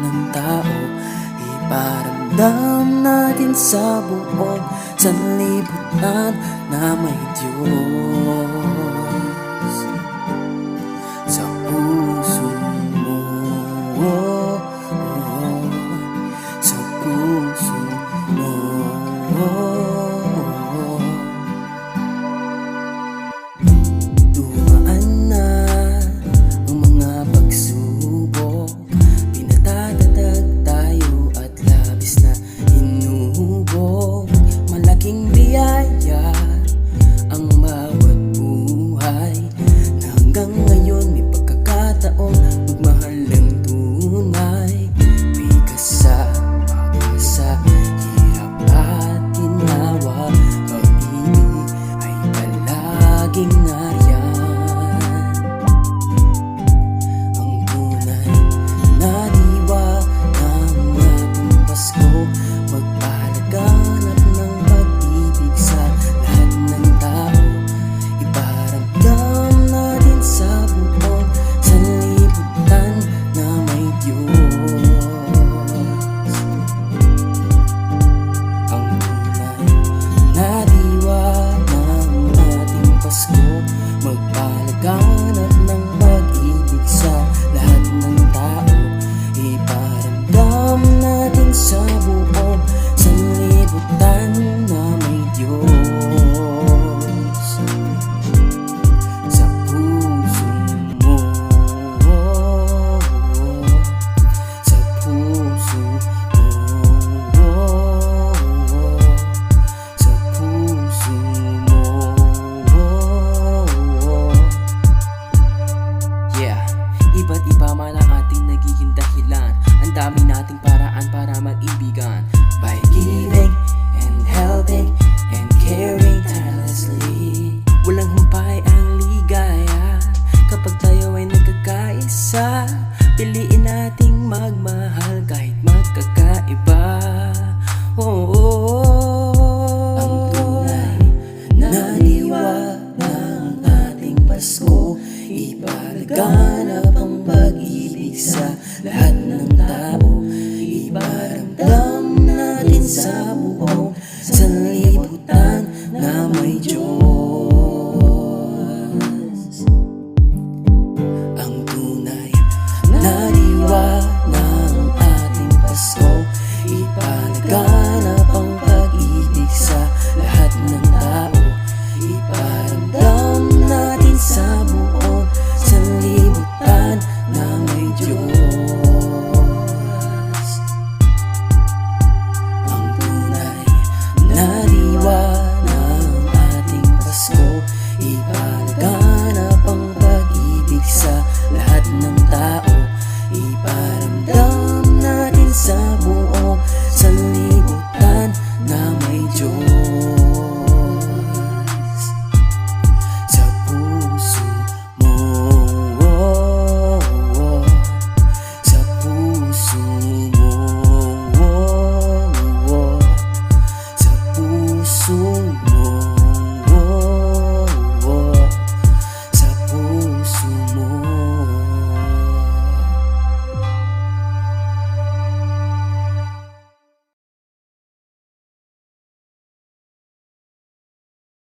ng tao. Iparamdam natin sa buong sanlibutan na may Diyos sa puso mo, sa puso mo. Dumaan na ang mga pagsubok, pinatatatag tayo at labis na hinubog. Malaking biyaya ang bawat buhay, na hanggang ngayon may pagkakataong magmahal ng tunay. Bigas sa hirap at ginawa, pag-ibig ay palaging nariyan. Ang tunay na diwa ng ating Pasko, magpalaganap ng pag-ibig sa lahat ng tao. Iparamdam natin sa buong sanlibutan na may Diyos. Ang tunay na diwa ng ating Pasko, magpalaganap ng pag-ibig sa lahat ng tao. Iparamdam natin sa buong sanlibutan na may Diyos sa puso mo, sa puso mo, sa puso mo. Yeah, iba't iba man ang ating nagiging dahilan, ang dami nating paraan para mag-ibigan. By giving and helping and caring tirelessly, walang humpay ang ligaya kapag tayo ay nagkakaisa. Piliin nating magmahal kahit magkakaiba. Ang tunay na diwa ng ating Pasko, ipalaganap ang pag-ibig sa lahat ng tao. Iparamdam natin sa